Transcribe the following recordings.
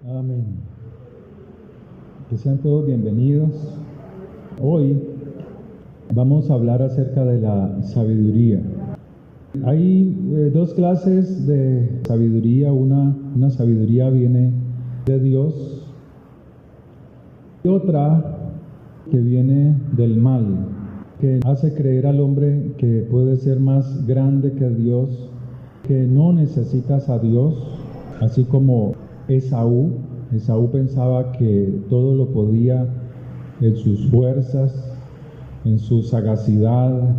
Amén. Que sean todos bienvenidos. Hoy vamos a hablar acerca de la sabiduría. Hay dos clases de sabiduría. Una sabiduría viene de Dios y otra que viene del mal, que hace creer al hombre que puede ser más grande que Dios, que no necesitas a Dios, así como Esaú pensaba que todo lo podía en sus fuerzas, en su sagacidad,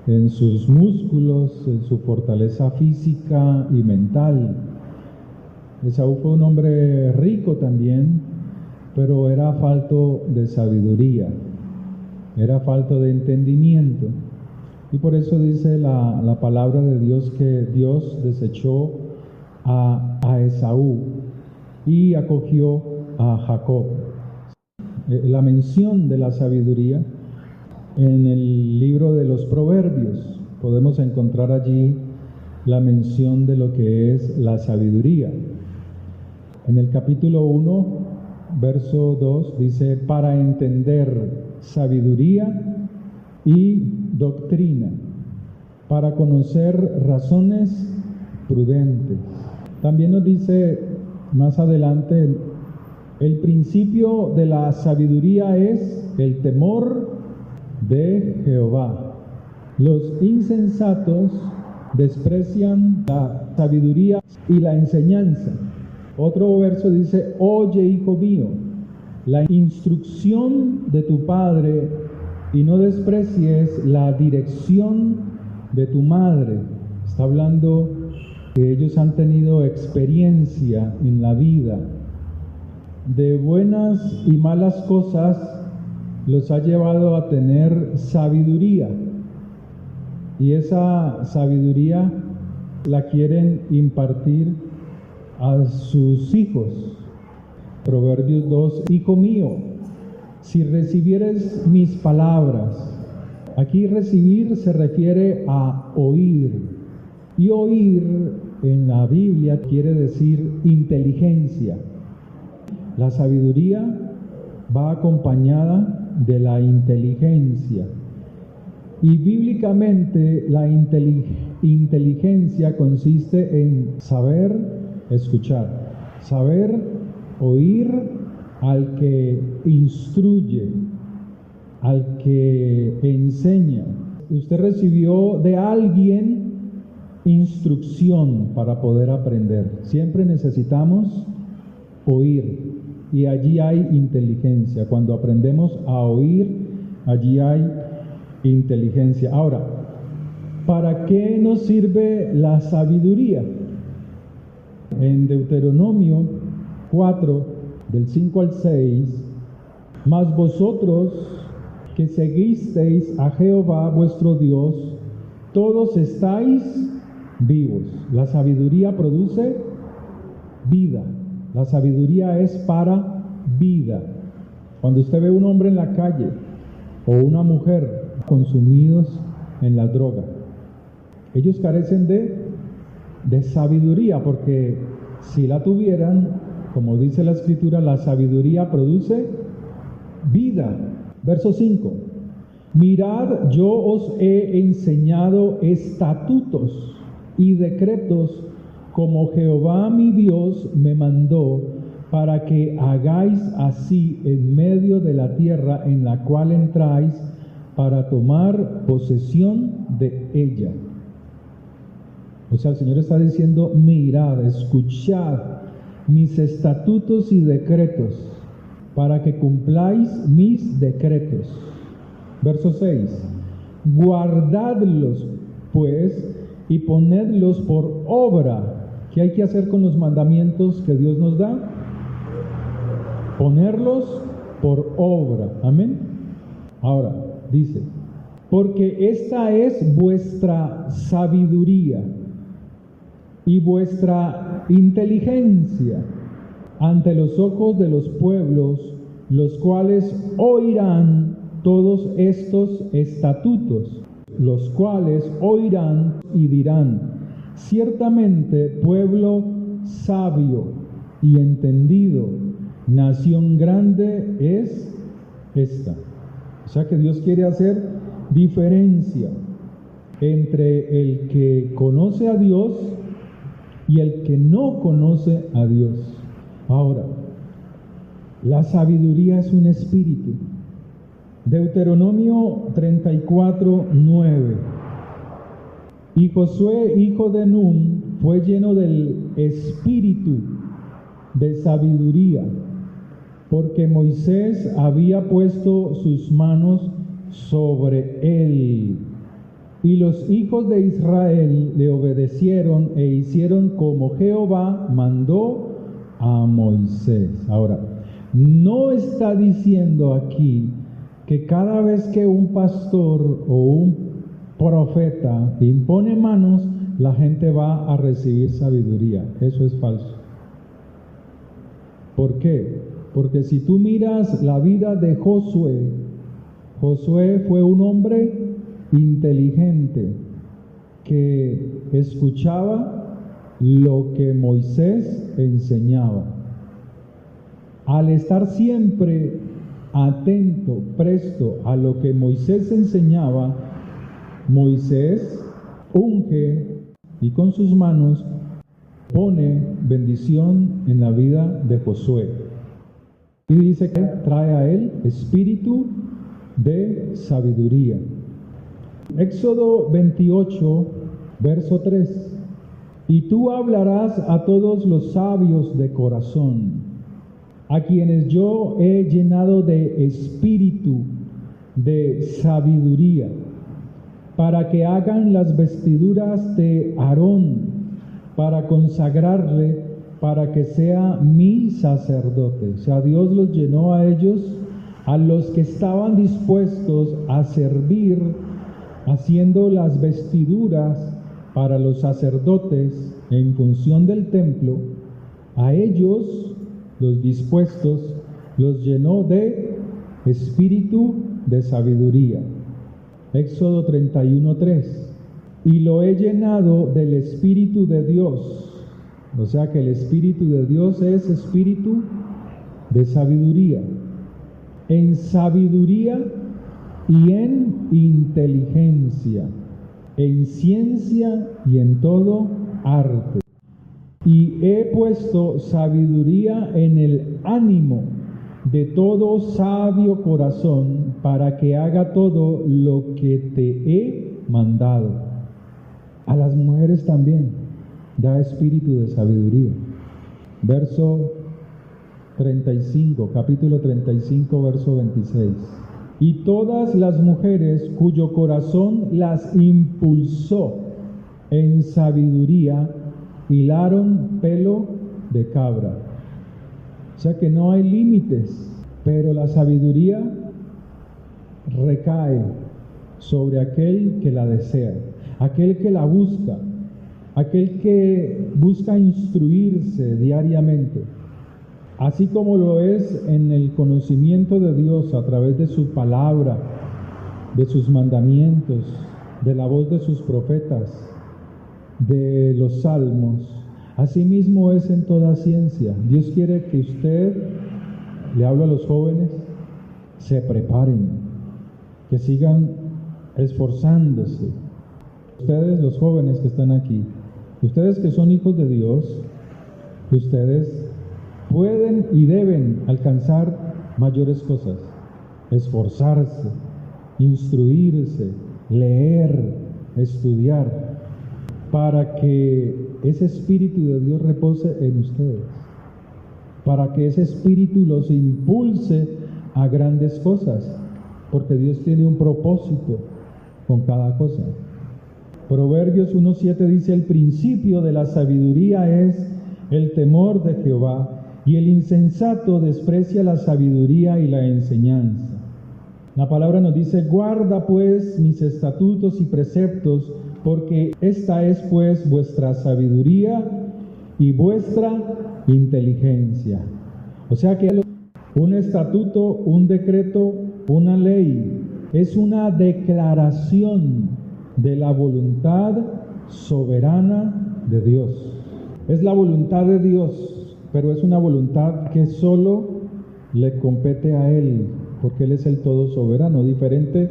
en sus músculos, en su fortaleza física y mental. Esaú fue un hombre rico también, pero era falto de sabiduría, era falto de entendimiento. Y por eso dice la palabra de Dios que Dios desechó a Esaú y acogió a Jacob. La mención de la sabiduría en el libro de los Proverbios, podemos encontrar allí la mención de lo que es la sabiduría. En el capítulo 1, verso 2, dice: para entender sabiduría y doctrina, para conocer razones prudentes. También nos dice más adelante: el principio de la sabiduría es el temor de Jehová. Los insensatos desprecian la sabiduría y la enseñanza. Otro verso dice: oye, hijo mío, la instrucción de tu padre y no desprecies la dirección de tu madre. Está hablando que ellos han tenido experiencia en la vida. De buenas y malas cosas los ha llevado a tener sabiduría. Y esa sabiduría la quieren impartir a sus hijos. Proverbios 2: hijo mío, si recibieres mis palabras. Aquí recibir se refiere a oír. Y oír en la Biblia quiere decir inteligencia. La sabiduría va acompañada de la inteligencia. Y bíblicamente la inteligencia consiste en saber escuchar, saber oír al que instruye, al que enseña. Usted recibió de alguien instrucción para poder aprender. Siempre necesitamos oír, y allí hay inteligencia. Cuando aprendemos a oír, allí hay inteligencia. Ahora, ¿para qué nos sirve la sabiduría? En Deuteronomio 4, del 5 al 6, mas vosotros que seguisteis a Jehová vuestro Dios, todos estáis vivos. La sabiduría produce vida. La sabiduría es para vida. Cuando usted ve un hombre en la calle o una mujer consumidos en la droga, ellos carecen de sabiduría, porque si la tuvieran, como dice la Escritura, la sabiduría produce vida. Verso 5: mirad, yo os he enseñado estatutos y decretos como Jehová mi Dios me mandó, para que hagáis así en medio de la tierra en la cual entráis, para tomar posesión de ella. O sea, el Señor está diciendo: mirad, escuchad mis estatutos y decretos, para que cumpláis mis decretos. Verso 6: guardadlos pues y ponedlos por obra. ¿Qué hay que hacer con los mandamientos que Dios nos da? Ponerlos por obra. Amén. Ahora dice: porque esta es vuestra sabiduría y vuestra inteligencia ante los ojos de los pueblos, los cuales oirán todos estos estatutos, los cuales oirán y dirán: ciertamente pueblo sabio y entendido. Nación grande es esta. O sea que Dios quiere hacer diferencia entre el que conoce a Dios y el que no conoce a Dios. Ahora, la sabiduría es un espíritu. Deuteronomio 34:9. Y Josué, hijo de Nun, fue lleno del espíritu de sabiduría, porque Moisés había puesto sus manos sobre él. Y los hijos de Israel le obedecieron e hicieron como Jehová mandó a Moisés. Ahora, no está diciendo aquí que cada vez que un pastor o un profeta impone manos, la gente va a recibir sabiduría. Eso es falso. ¿Por qué? Porque si tú miras la vida de Josué, Josué fue un hombre inteligente que escuchaba lo que Moisés enseñaba. Al estar siempre atento, presto a lo que Moisés enseñaba, Moisés unge y con sus manos pone bendición en la vida de Josué. Y dice que trae a él espíritu de sabiduría. Éxodo 28, verso 3. Y tú hablarás a todos los sabios de corazón, a quienes yo he llenado de espíritu de sabiduría, para que hagan las vestiduras de Aarón, para consagrarle, para que sea mi sacerdote. O sea, Dios los llenó a ellos, a los que estaban dispuestos a servir, haciendo las vestiduras para los sacerdotes en función del templo. A ellos, los dispuestos, los llenó de espíritu de sabiduría. Éxodo 31:3. Y lo he llenado del espíritu de Dios. O sea que el espíritu de Dios es espíritu de sabiduría. En sabiduría y en inteligencia, en ciencia y en todo arte. Y he puesto sabiduría en el ánimo de todo sabio corazón, para que haga todo lo que te he mandado. A las mujeres también da espíritu de sabiduría. Verso 35, capítulo 35, verso 26. Y todas las mujeres cuyo corazón las impulsó en sabiduría, hilaron pelo de cabra. O sea que no hay límites, pero la sabiduría recae sobre aquel que la desea, aquel que la busca, aquel que busca instruirse diariamente. Así como lo es en el conocimiento de Dios a través de su palabra, de sus mandamientos, de la voz de sus profetas, de los salmos. Asimismo es en toda ciencia. Dios quiere que usted, le hablo a los jóvenes, se preparen, que sigan esforzándose. Ustedes, los jóvenes que están aquí, ustedes que son hijos de Dios, ustedes pueden y deben alcanzar mayores cosas, esforzarse, instruirse, leer, estudiar, para que ese espíritu de Dios repose en ustedes, para que ese espíritu los impulse a grandes cosas, porque Dios tiene un propósito con cada cosa. Proverbios 1:7 dice: el principio de la sabiduría es el temor de Jehová, y el insensato desprecia la sabiduría y la enseñanza. La palabra nos dice: guarda pues mis estatutos y preceptos, porque esta es pues vuestra sabiduría y vuestra inteligencia. O sea que un estatuto, un decreto, una ley, es una declaración de la voluntad soberana de Dios. Es la voluntad de Dios pero es una voluntad que solo le compete a Él, porque Él es el todo soberano, diferente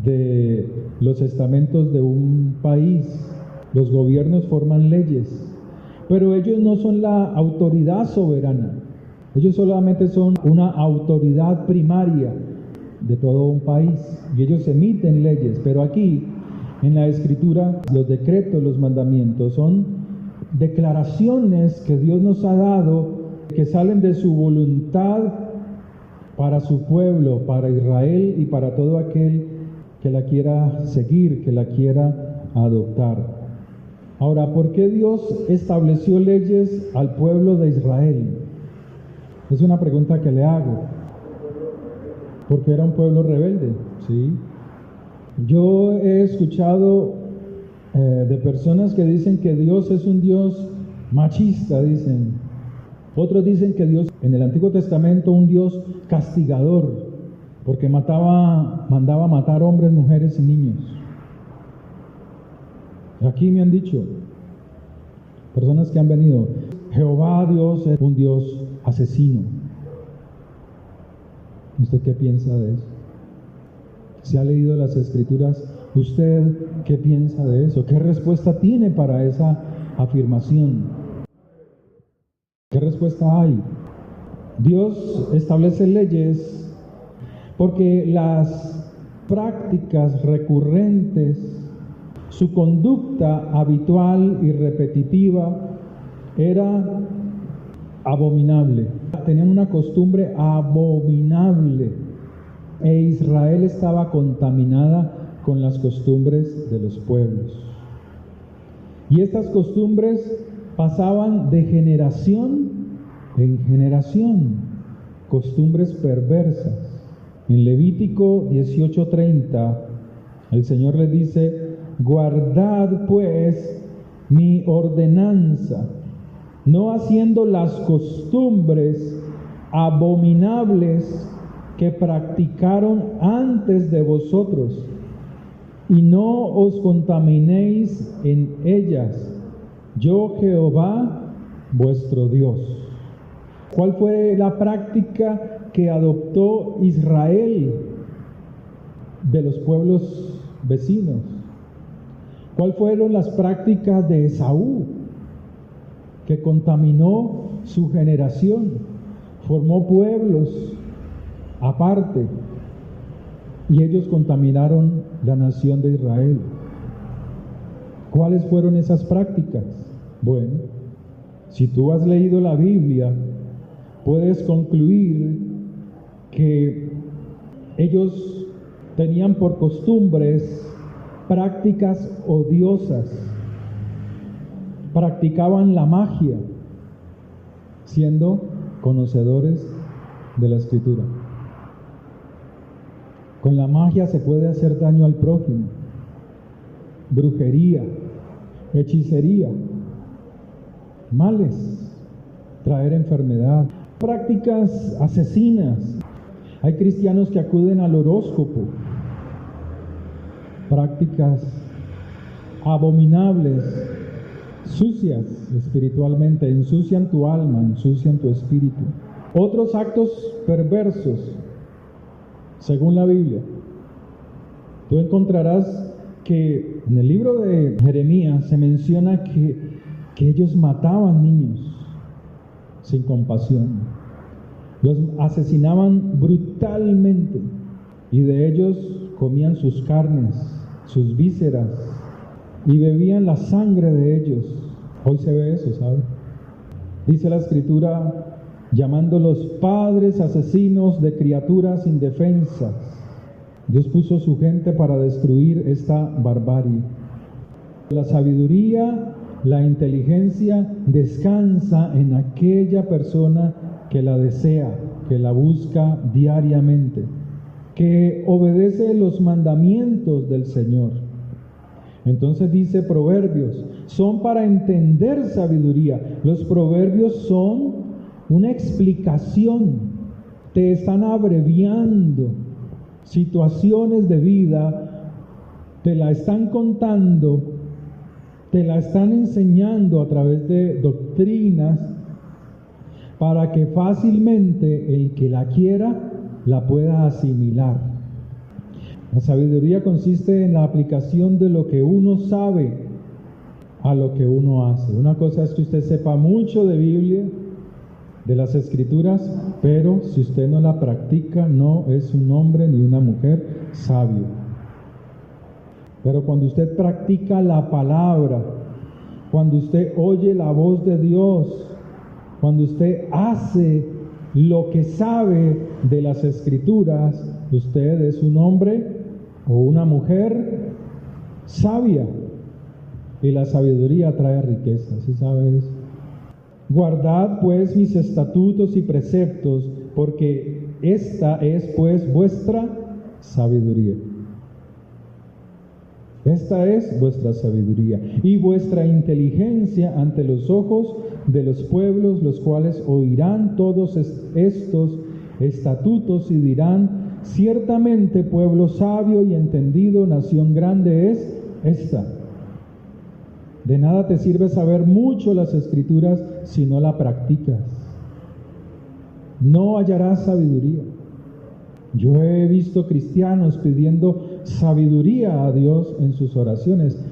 de los estamentos de un país. Los gobiernos forman leyes, pero ellos no son la autoridad soberana. Ellos solamente son una autoridad primaria de todo un país y ellos emiten leyes, pero aquí en la Escritura los decretos, los mandamientos son declaraciones que Dios nos ha dado, que salen de su voluntad para su pueblo, para Israel y para todo aquel que la quiera seguir, que la quiera adoptar. Ahora, ¿por qué Dios estableció leyes al pueblo de Israel? Es una pregunta que le hago. Porque era un pueblo rebelde, ¿sí? Yo he escuchado de personas que dicen que Dios es un Dios machista, dicen. Otros dicen que Dios, en el Antiguo Testamento, un Dios castigador, porque mandaba matar hombres, mujeres y niños. Aquí me han dicho, personas que han venido, Jehová Dios es un Dios asesino. ¿Usted qué piensa de eso? ¿Se ha leído las Escrituras? ¿Usted qué piensa de eso? ¿Qué respuesta tiene para esa afirmación? ¿Qué respuesta hay? Dios establece leyes porque las prácticas recurrentes, su conducta habitual y repetitiva era abominable. Tenían una costumbre abominable e Israel estaba contaminada con las costumbres de los pueblos. Y estas costumbres pasaban de generación en generación, costumbres perversas. En Levítico 18:30, el Señor les dice: guardad pues mi ordenanza, no haciendo las costumbres abominables que practicaron antes de vosotros, y no os contaminéis en ellas, yo Jehová vuestro Dios. ¿Cuál fue la práctica que adoptó Israel de los pueblos vecinos? ¿Cuáles fueron las prácticas de Esaú, que contaminó su generación, formó pueblos aparte y ellos contaminaron la nación de Israel? ¿Cuáles fueron esas prácticas? Bueno, si tú has leído la Biblia, puedes concluir que ellos tenían por costumbres prácticas odiosas. Practicaban la magia, siendo conocedores de la Escritura. Con la magia se puede hacer daño al prójimo. Brujería, hechicería, males, traer enfermedad, prácticas asesinas. Hay cristianos que acuden al horóscopo, prácticas abominables, sucias espiritualmente, ensucian tu alma, ensucian tu espíritu. Otros actos perversos, según la Biblia. Tú encontrarás que en el libro de Jeremías se menciona que ellos mataban niños sin compasión. Los asesinaban brutalmente y de ellos comían sus carnes, sus vísceras, y bebían la sangre de ellos. Hoy se ve eso, ¿sabe? Dice la Escritura, llamándolos padres asesinos de criaturas indefensas. Dios puso su gente para destruir esta barbarie. La sabiduría, la inteligencia descansa en aquella persona que la desea, que la busca diariamente, que obedece los mandamientos del Señor. Entonces dice Proverbios, son para entender sabiduría. Los proverbios son una explicación, te están abreviando situaciones de vida, te la están contando, te la están enseñando a través de doctrinas, para que fácilmente el que la quiera la pueda asimilar. La sabiduría consiste en la aplicación de lo que uno sabe a lo que uno hace. Una cosa es que usted sepa mucho de Biblia, de las Escrituras, pero si usted no la practica, no es un hombre ni una mujer sabio. Pero cuando usted practica la palabra, cuando usted oye la voz de Dios, cuando usted hace lo que sabe de las Escrituras, usted es un hombre o una mujer sabia. Y la sabiduría trae riqueza, ¿sí sabes? Guardad pues mis estatutos y preceptos, porque esta es pues vuestra sabiduría. Esta es vuestra sabiduría y vuestra inteligencia ante los ojos de los pueblos, los cuales oirán todos estos estatutos y dirán: ciertamente pueblo sabio y entendido, nación grande es esta. De nada te sirve saber mucho las Escrituras si no la practicas. No hallarás sabiduría. Yo he visto cristianos pidiendo sabiduría a Dios en sus oraciones,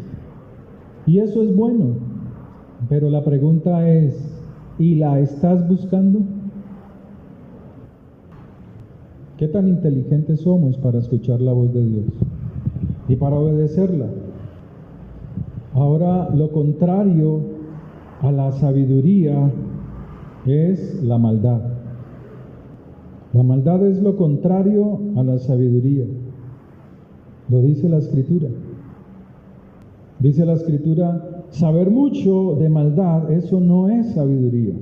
y eso es bueno, pero la pregunta es: ¿y la estás buscando? ¿Qué tan inteligentes somos para escuchar la voz de Dios y para obedecerla? Ahora, lo contrario a la sabiduría es la maldad. La maldad es lo contrario a la sabiduría. Lo dice la Escritura. Dice la Escritura: saber mucho de maldad, eso no es sabiduría.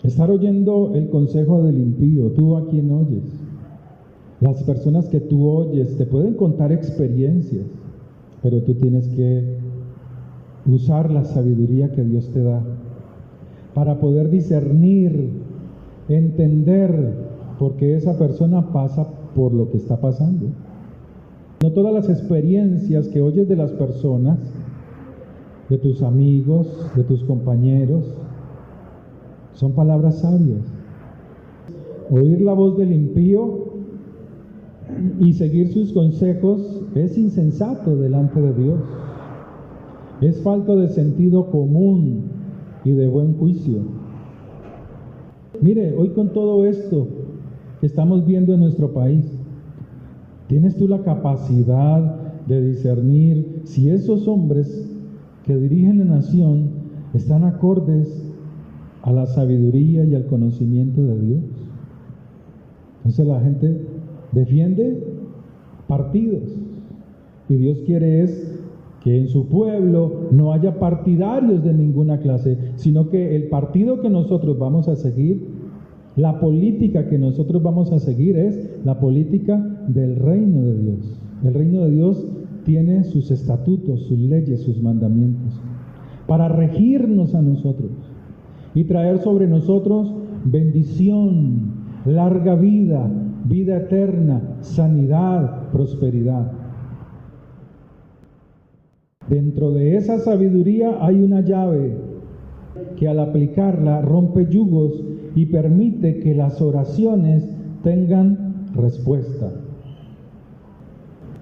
Estar oyendo el consejo del impío, tú a quien oyes. Las personas que tú oyes te pueden contar experiencias, pero tú tienes que usar la sabiduría que Dios te da para poder discernir, entender, porque esa persona pasa por lo que está pasando. No todas las experiencias que oyes de las personas, de tus amigos, de tus compañeros, son palabras sabias. Oír la voz del impío y seguir sus consejos es insensato delante de Dios. Es falta de sentido común y de buen juicio. Mire, hoy con todo esto que estamos viendo en nuestro país, ¿tienes tú la capacidad de discernir si esos hombres que dirigen la nación están acordes a la sabiduría y al conocimiento de Dios? Entonces la gente defiende partidos, y Dios quiere es que en su pueblo no haya partidarios de ninguna clase, sino que el partido que nosotros vamos a seguir, la política que nosotros vamos a seguir, es la política del reino de Dios. El reino de Dios tiene sus estatutos, sus leyes, sus mandamientos, para regirnos a nosotros y traer sobre nosotros bendición, larga vida, vida eterna, sanidad, prosperidad. Dentro de esa sabiduría hay una llave que al aplicarla rompe yugos y permite que las oraciones tengan respuesta.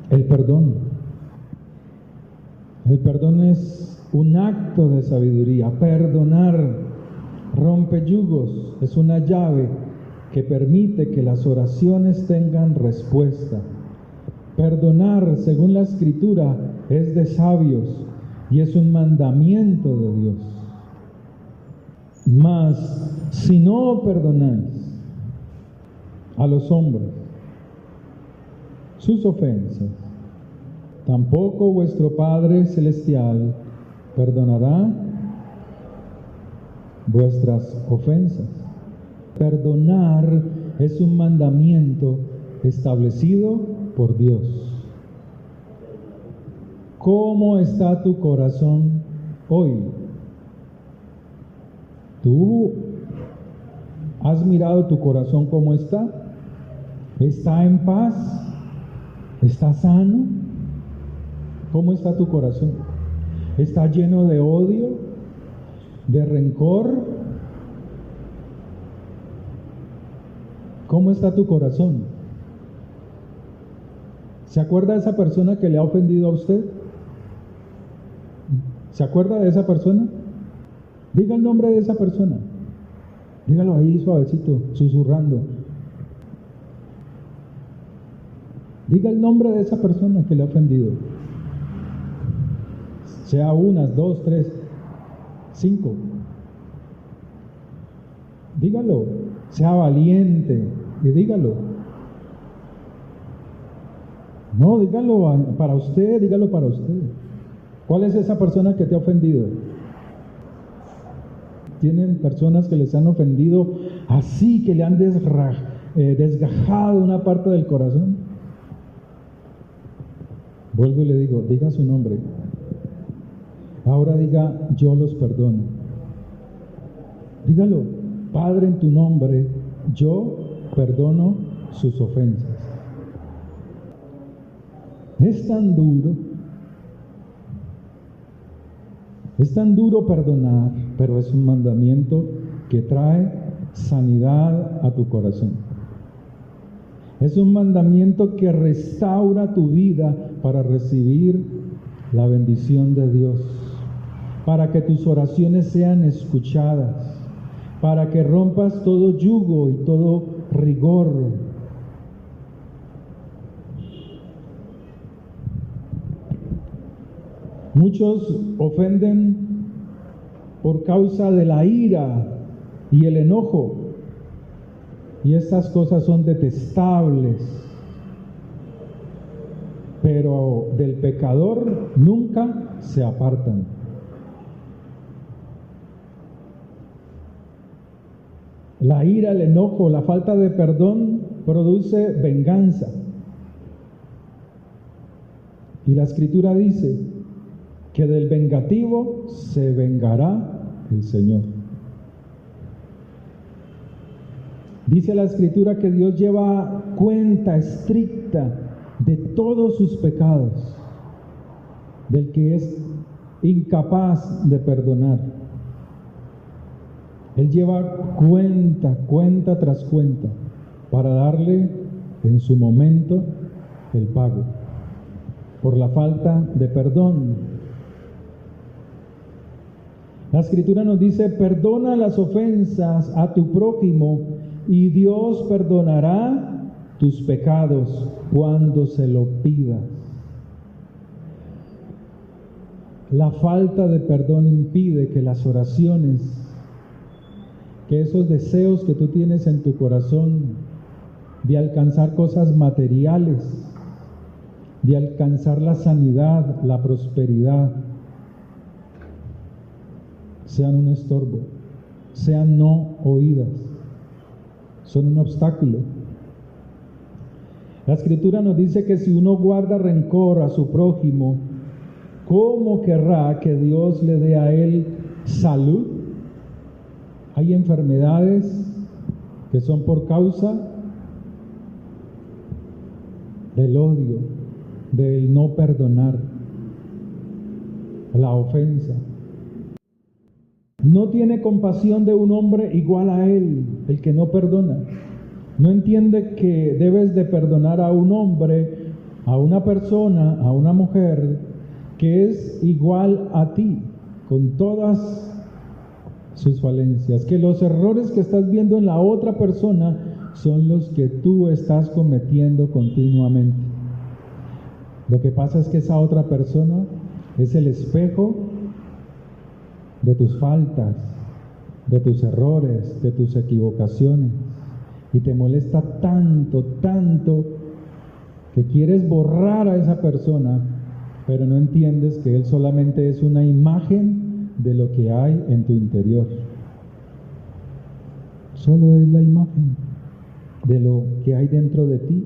El perdón. El perdón es un acto de sabiduría. Perdonar rompe yugos, es una llave que permite que las oraciones tengan respuesta. Perdonar, según la Escritura, es de sabios y es un mandamiento de Dios. Mas, si no perdonáis a los hombres sus ofensas, tampoco vuestro Padre Celestial perdonará vuestras ofensas. Perdonar es un mandamiento establecido por Dios. ¿Cómo está tu corazón hoy? ¿Tú has mirado tu corazón cómo está? ¿Está en paz? ¿Está sano? ¿Cómo está tu corazón? ¿Está lleno de odio? ¿De rencor? ¿Cómo está tu corazón? ¿Se acuerda de esa persona que le ha ofendido a usted? ¿Se acuerda de esa persona? Diga el nombre de esa persona. Dígalo ahí suavecito, susurrando. Diga el nombre de esa persona que le ha ofendido. Sea unas, dos, tres, 5. Dígalo. Sea valiente y dígalo. No, dígalo para usted, dígalo para usted. ¿Cuál es esa persona que te ha ofendido? Tienen personas que les han ofendido así, que le han desgajado una parte del corazón. Vuelvo y le digo, diga su nombre. Ahora diga, yo los perdono. Dígalo, Padre, en tu nombre, yo perdono sus ofensas. Es tan duro perdonar, pero es un mandamiento que trae sanidad a tu corazón. Es un mandamiento que restaura tu vida para recibir la bendición de Dios, para que tus oraciones sean escuchadas, para que rompas todo yugo y todo rigor. Muchos ofenden por causa de la ira y el enojo, y estas cosas son detestables, pero del pecador nunca se apartan. La ira, el enojo, la falta de perdón produce venganza. Y la Escritura dice que del vengativo se vengará el Señor. Dice la Escritura que Dios lleva cuenta estricta de todos sus pecados, del que es incapaz de perdonar. Él lleva cuenta tras cuenta, para darle en su momento el pago por la falta de perdón. La Escritura nos dice, perdona las ofensas a tu prójimo y Dios perdonará tus pecados cuando se lo pidas. La falta de perdón impide que las oraciones, que esos deseos que tú tienes en tu corazón de alcanzar cosas materiales, de alcanzar la sanidad, la prosperidad, sean un estorbo, sean no oídas, son un obstáculo. La Escritura nos dice que si uno guarda rencor a su prójimo, ¿cómo querrá que Dios le dé a él salud? Hay enfermedades que son por causa del odio, del no perdonar, la ofensa. No tiene compasión de un hombre igual a él, el que no perdona. No entiende que debes de perdonar a un hombre, a una persona, a una mujer que es igual a ti, con todas sus falencias, que los errores que estás viendo en la otra persona son los que tú estás cometiendo continuamente. Lo que pasa es que esa otra persona es el espejo de tus faltas, de tus errores, de tus equivocaciones, y te molesta tanto que quieres borrar a esa persona, pero no entiendes que él solamente es una imagen de lo que hay en tu interior. Solo es la imagen de lo que hay dentro de ti.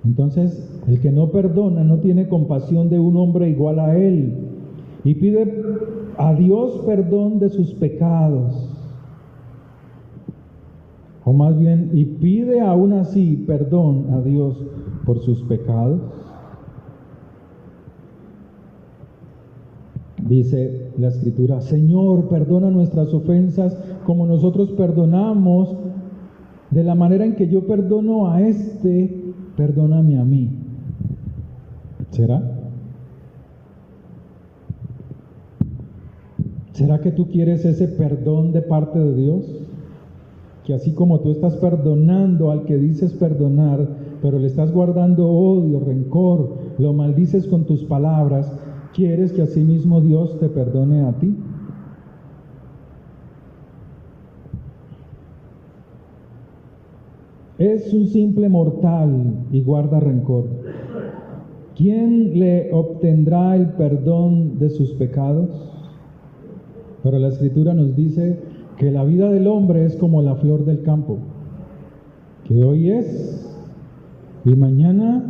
Entonces, el que no perdona no tiene compasión de un hombre igual a él y pide a Dios perdón de sus pecados. O más bien, y pide aún así perdón a Dios por sus pecados. Dice la Escritura, Señor, perdona nuestras ofensas como nosotros perdonamos De la manera en que yo perdono a este, perdóname a mí. ¿Será? ¿Será que tú quieres ese perdón de parte de Dios? Que así como tú estás perdonando al que dices perdonar, pero le estás guardando odio, rencor, lo maldices con tus palabras, ¿quieres que así mismo Dios te perdone a ti? Es un simple mortal y guarda rencor. ¿Quién le obtendrá el perdón de sus pecados? Pero la Escritura nos dice que la vida del hombre es como la flor del campo, que hoy es y mañana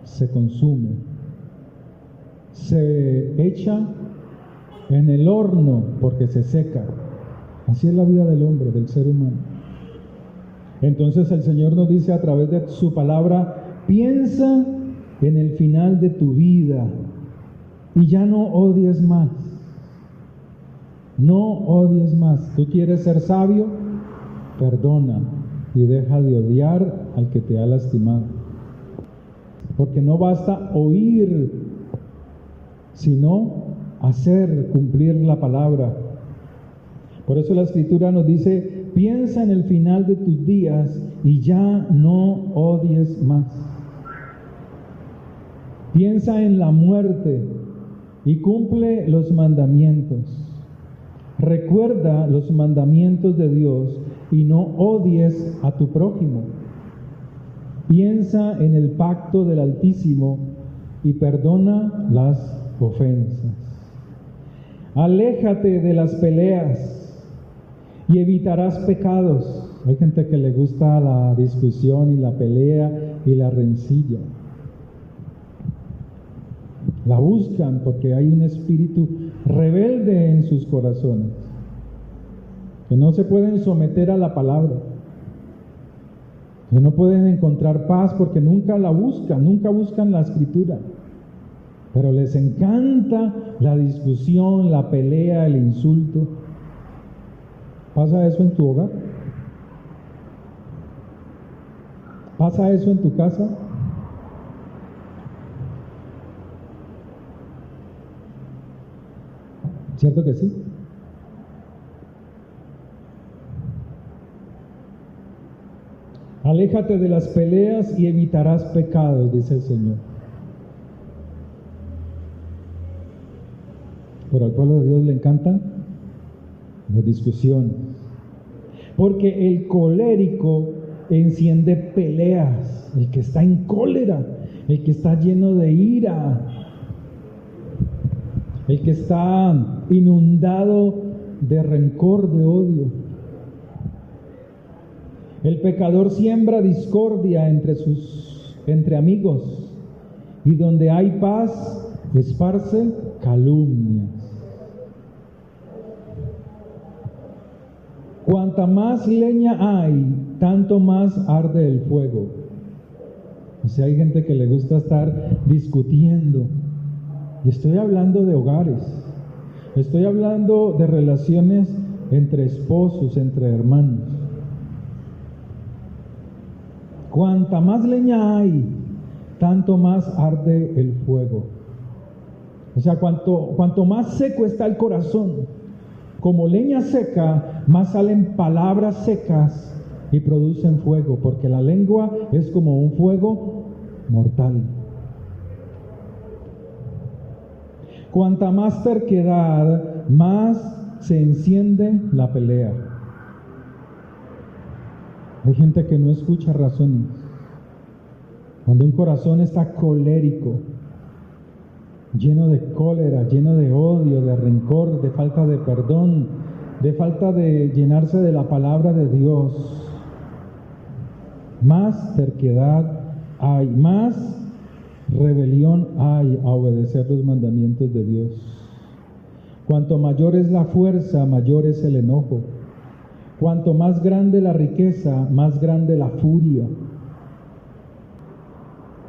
se consume, se echa en el horno porque se seca. Así es la vida del hombre, del ser humano. Entonces el Señor nos dice a través de su palabra: piensa en el final de tu vida y ya no odies más. No odies más. ¿Tú quieres ser sabio? Perdona y deja de odiar al que te ha lastimado. Porque no basta oír, sino hacer, cumplir la palabra. Por eso la Escritura nos dice: piensa en el final de tus días y ya no odies más. Piensa en la muerte y cumple los mandamientos. Recuerda los mandamientos de Dios y no odies a tu prójimo. Piensa en el pacto del Altísimo y perdona las ofensas. Aléjate de las peleas y evitarás pecados. Hay gente que le gusta la discusión y la pelea y la rencilla. La buscan porque hay un espíritu rebelde en sus corazones, que no se pueden someter a la palabra, que no pueden encontrar paz porque nunca la buscan, nunca buscan la Escritura, pero les encanta la discusión, la pelea, el insulto. ¿Pasa eso en tu hogar? ¿Pasa eso en tu casa? ¿Cierto que sí? Aléjate de las peleas y evitarás pecados, dice el Señor. Pero al pueblo de Dios le encantan las discusiones, porque el colérico enciende peleas. El que está en cólera, el que está lleno de ira, el que está inundado de rencor, de odio. El pecador siembra discordia entre amigos, y donde hay paz esparce calumnias. Cuanta más leña hay, tanto más arde el fuego. O sea, hay gente que le gusta estar discutiendo. Y estoy hablando de hogares. Estoy hablando de relaciones entre esposos, entre hermanos. Cuanta más leña hay, tanto más arde el fuego. O sea, cuanto más seco está el corazón, como leña seca, más salen palabras secas y producen fuego, porque la lengua es como un fuego mortal. Cuanta más terquedad, más se enciende la pelea. Hay gente que no escucha razones. Cuando un corazón está colérico, lleno de cólera, lleno de odio, de rencor, de falta de perdón, de falta de llenarse de la palabra de Dios, más terquedad hay, más rebelión hay a obedecer los mandamientos de Dios. Cuanto mayor es la fuerza, mayor es el enojo. Cuanto más grande la riqueza, más grande la furia.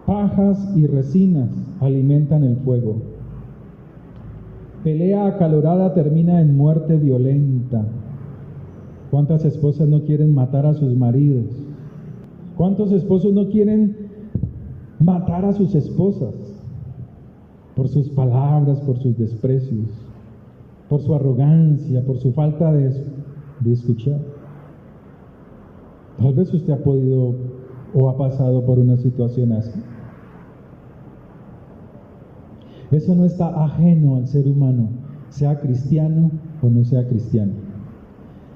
Pajas y resinas alimentan el fuego. Pelea acalorada termina en muerte violenta. ¿Cuántas esposas no quieren matar a sus maridos? ¿Cuántos esposos no quieren matar a sus esposas? Por sus palabras, por sus desprecios, por su arrogancia, por su falta de escuchar. Tal vez usted ha podido o ha pasado por una situación así. Eso no está ajeno al ser humano, sea cristiano o no sea cristiano.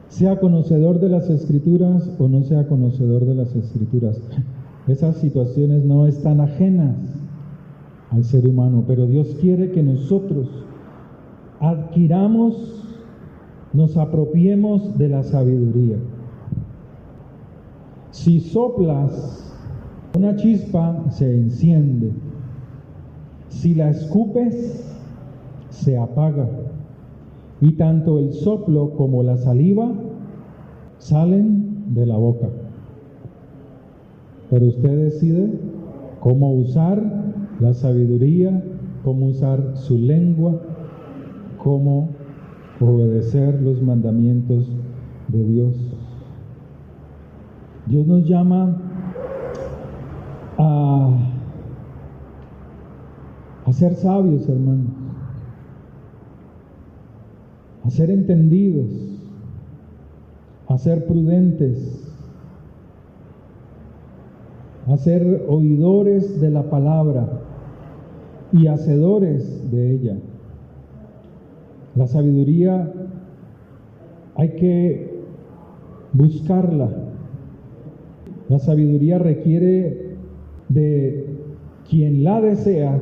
Sea conocedor de las Escrituras o no sea conocedor de las Escrituras. Esas situaciones no están ajenas al ser humano, pero Dios quiere que nosotros adquiramos, nos apropiemos de la sabiduría. Si soplas una chispa, se enciende. Si la escupes, se apaga. Y tanto el soplo como la saliva salen de la boca. Pero usted decide cómo usar la sabiduría, cómo usar su lengua, cómo obedecer los mandamientos de Dios. Dios nos llama a ser sabios, hermanos, a ser entendidos, a ser prudentes, a ser oidores de la palabra y hacedores de ella. La sabiduría hay que buscarla. La sabiduría requiere de quien la desea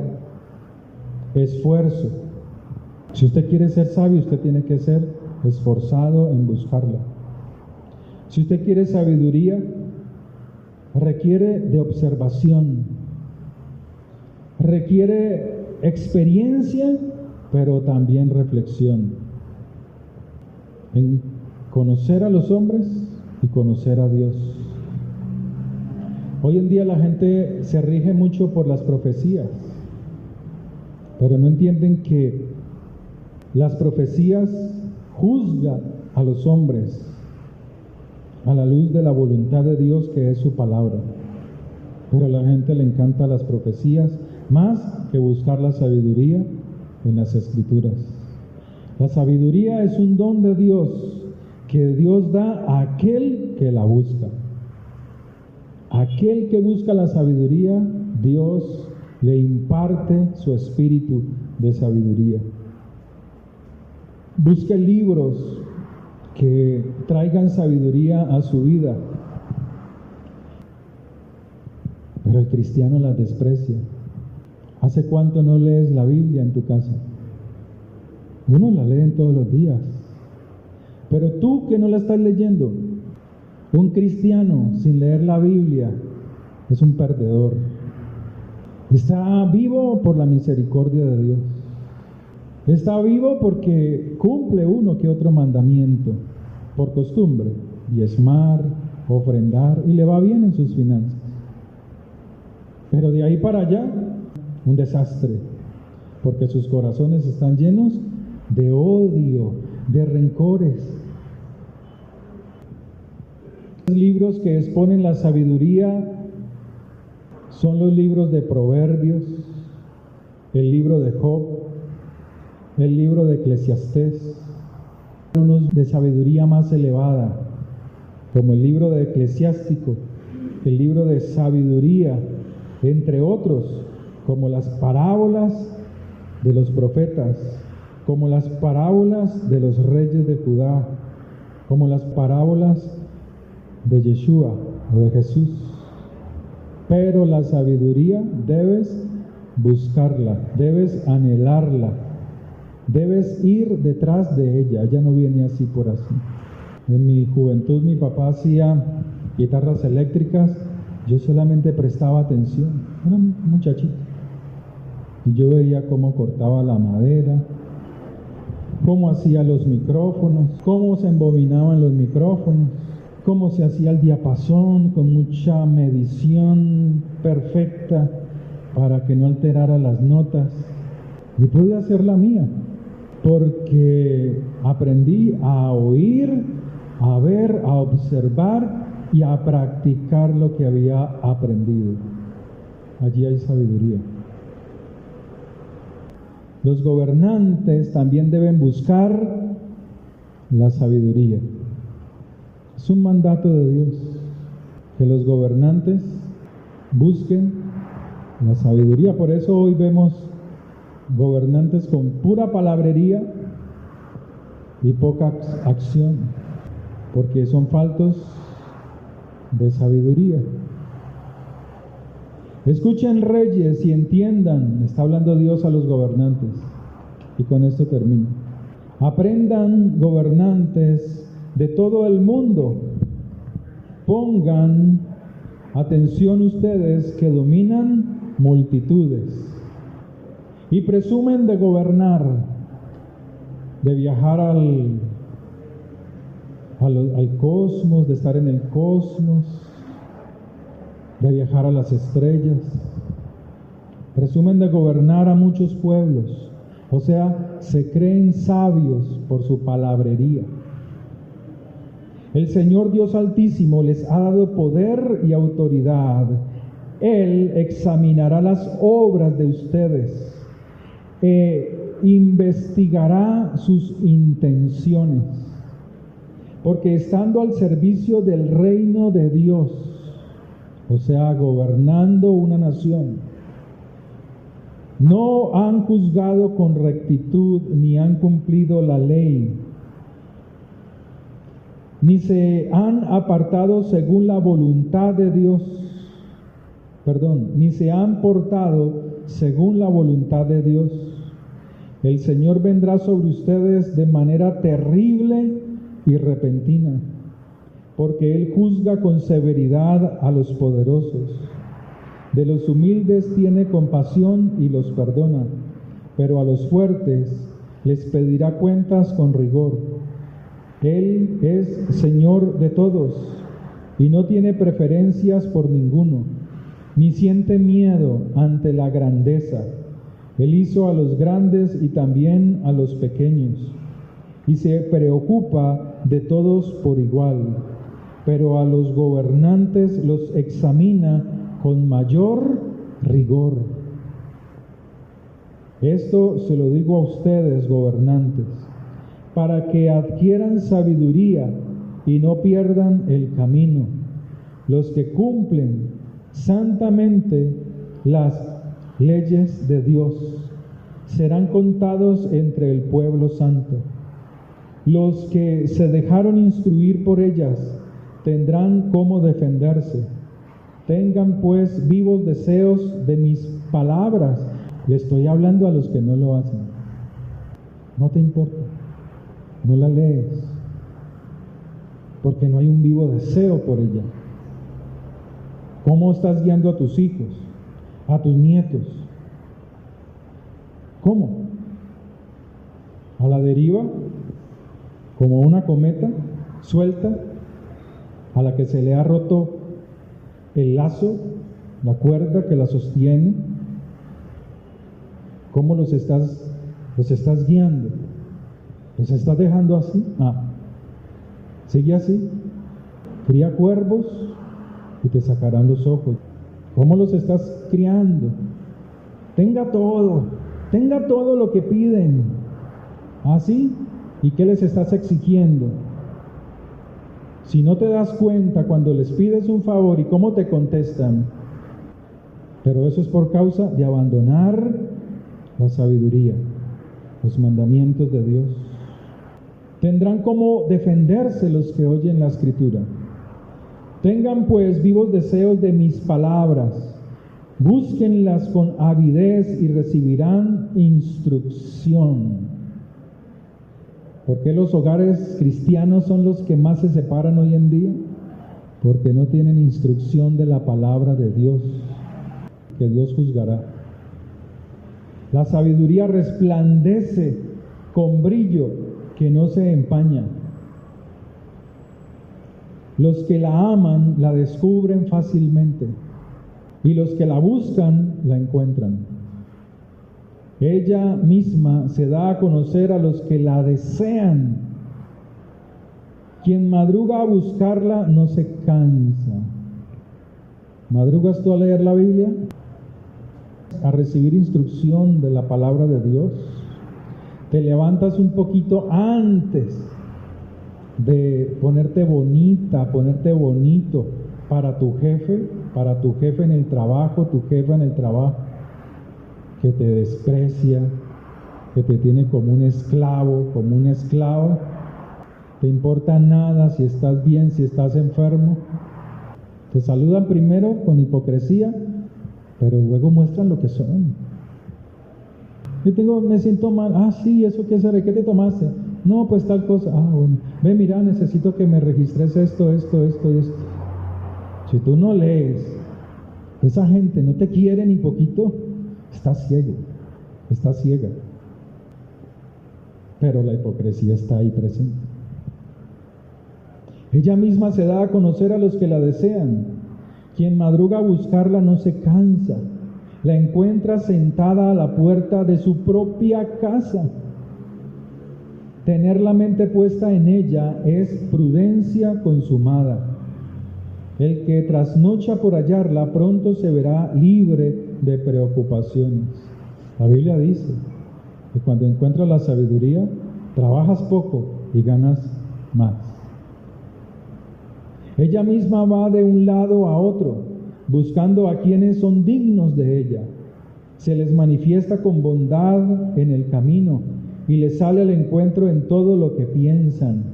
esfuerzo. Si usted quiere ser sabio, usted tiene que ser esforzado en buscarla. Si usted quiere sabiduría, requiere de observación, requiere experiencia, pero también reflexión en conocer a los hombres y conocer a Dios. Hoy en día la gente se rige mucho por las profecías, pero no entienden que las profecías juzgan a los hombres a la luz de la voluntad de Dios, que es su palabra. Pero a la gente le encantan las profecías más que buscar la sabiduría en las Escrituras. La sabiduría es un don de Dios que Dios da a aquel que la busca. Aquel que busca la sabiduría, Dios le imparte su espíritu de sabiduría. Busque libros que traigan sabiduría a su vida. Pero el cristiano las desprecia. ¿Hace cuánto no lees la Biblia en tu casa? Uno la lee todos los días. Pero tú que no la estás leyendo, un cristiano sin leer la Biblia es un perdedor. Está vivo por la misericordia de Dios. Está vivo porque cumple uno que otro mandamiento por costumbre, diezmar, ofrendar, y le va bien en sus finanzas. Pero de ahí para allá, un desastre, porque sus corazones están llenos de odio, de rencores. Los libros que exponen la sabiduría son los libros de Proverbios, el libro de Job, el libro de Eclesiastés, unos de sabiduría más elevada, como el libro de Eclesiástico, el libro de sabiduría, entre otros, como las parábolas de los profetas, como las parábolas de los reyes de Judá, como las parábolas de Yeshua o de Jesús. Pero la sabiduría debes buscarla, debes anhelarla, debes ir detrás de ella. Ella no viene así por así. En mi juventud mi papá hacía guitarras eléctricas, yo solamente prestaba atención, era un muchachito, y yo veía cómo cortaba la madera, cómo hacía los micrófonos, cómo se embobinaban los micrófonos, cómo se hacía el diapasón con mucha medición perfecta para que no alterara las notas. Y pude hacer la mía, porque aprendí a oír a ver, a observar y a practicar lo que había aprendido. Allí hay sabiduría. Los gobernantes también deben buscar la sabiduría. Es un mandato de Dios que los gobernantes busquen la sabiduría. Por eso hoy vemos gobernantes con pura palabrería y poca acción, porque son faltos de sabiduría. Escuchen, reyes, y entiendan, está hablando Dios a los gobernantes, y con esto termino. Aprendan, gobernantes de todo el mundo, pongan atención ustedes que dominan multitudes y presumen de gobernar, de viajar al cosmos, de estar en el cosmos, de viajar a las estrellas. Presumen de gobernar a muchos pueblos, o sea, se creen sabios por su palabrería. El Señor Dios Altísimo les ha dado poder y autoridad. Él examinará las obras de ustedes e investigará sus intenciones, porque estando al servicio del reino de Dios, o sea, gobernando una nación, no han juzgado con rectitud ni han cumplido la ley, ni se han apartado según la voluntad de Dios, ni se han portado según la voluntad de Dios. El Señor vendrá sobre ustedes de manera terrible y repentina, porque Él juzga con severidad a los poderosos. De los humildes tiene compasión y los perdona, pero a los fuertes les pedirá cuentas con rigor. Él es Señor de todos y no tiene preferencias por ninguno, ni siente miedo ante la grandeza. Él hizo a los grandes y también a los pequeños, y se preocupa de todos por igual, pero a los gobernantes los examina con mayor rigor. Esto se lo digo a ustedes, gobernantes, para que adquieran sabiduría y no pierdan el camino. Los que cumplen santamente las leyes de Dios serán contados entre el pueblo santo. Los que se dejaron instruir por ellas tendrán cómo defenderse. Tengan pues vivos deseos de mis palabras. Le estoy hablando a los que no lo hacen. No te importa, no la lees, porque no hay un vivo deseo por ella. ¿Cómo estás guiando a tus hijos, a tus nietos? ¿Cómo? ¿A la deriva? ¿Como una cometa suelta a la que se le ha roto el lazo, la cuerda que la sostiene? ¿Cómo los estás guiando? ¿Los estás dejando así? Sigue así. Cría cuervos y te sacarán los ojos. ¿Cómo los estás criando? Tenga todo lo que piden. ¿Así? ¿Y qué les estás exigiendo? Si no te das cuenta cuando les pides un favor y cómo te contestan, pero eso es por causa de abandonar la sabiduría, los mandamientos de Dios. Tendrán cómo defenderse los que oyen la Escritura. Tengan pues vivos deseos de mis palabras, búsquenlas con avidez y recibirán instrucción. ¿Por qué los hogares cristianos son los que más se separan hoy en día? Porque no tienen instrucción de la palabra de Dios, que Dios juzgará. La sabiduría resplandece con brillo que no se empaña. Los que la aman la descubren fácilmente, y los que la buscan la encuentran. Ella misma se da a conocer a los que la desean. Quien madruga a buscarla no se cansa. ¿Madrugas tú a leer la Biblia? A recibir instrucción de la palabra de Dios. Te levantas un poquito antes de ponerte bonita, ponerte bonito para tu jefe en el trabajo, tu jefa en el trabajo, que te desprecia, que te tiene como un esclavo, como una esclava. ¿Te importa nada si estás bien, si estás enfermo? Te saludan primero con hipocresía, pero luego muestran lo que son. Me siento mal. Ah, sí, ¿eso qué será? ¿Qué te tomaste? No, pues tal cosa. Ah, bueno. Ve, mira, necesito que me registres esto. Si tú no lees, esa gente no te quiere ni poquito, estás ciego, estás ciega. Pero la hipocresía está ahí presente. Ella misma se da a conocer a los que la desean. Quien madruga a buscarla no se cansa. La encuentra sentada a la puerta de su propia casa. Tener la mente puesta en ella es prudencia consumada. El que trasnocha por hallarla pronto se verá libre de preocupaciones. La Biblia dice que cuando encuentras la sabiduría, trabajas poco y ganas más. Ella misma va de un lado a otro, buscando a quienes son dignos de ella. Se les manifiesta con bondad en el camino y les sale al encuentro en todo lo que piensan.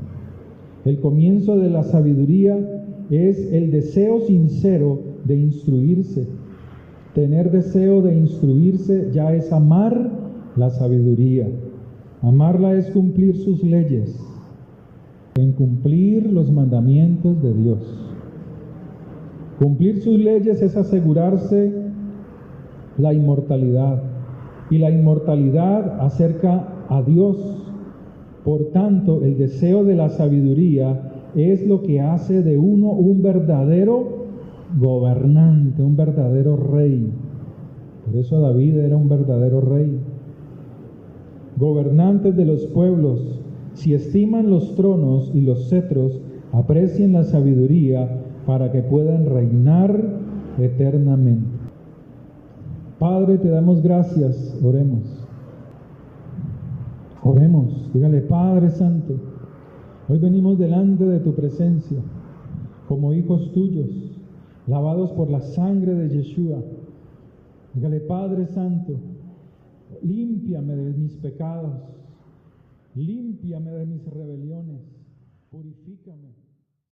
El comienzo de la sabiduría es el deseo sincero de instruirse. Tener deseo de instruirse ya es amar la sabiduría. Amarla es cumplir sus leyes, en cumplir los mandamientos de Dios. Cumplir sus leyes es asegurarse la inmortalidad, y la inmortalidad acerca a Dios. Por tanto, el deseo de la sabiduría es lo que hace de uno un verdadero gobernante, un verdadero rey. Por eso David era un verdadero rey. Gobernantes de los pueblos, si estiman los tronos y los cetros, aprecien la sabiduría para que puedan reinar eternamente. Padre, te damos gracias. Oremos. Oremos. Dígale, Padre Santo, hoy venimos delante de tu presencia como hijos tuyos, lavados por la sangre de Yeshua. Dígale, Padre Santo, límpiame de mis pecados, límpiame de mis rebeliones, purifícame.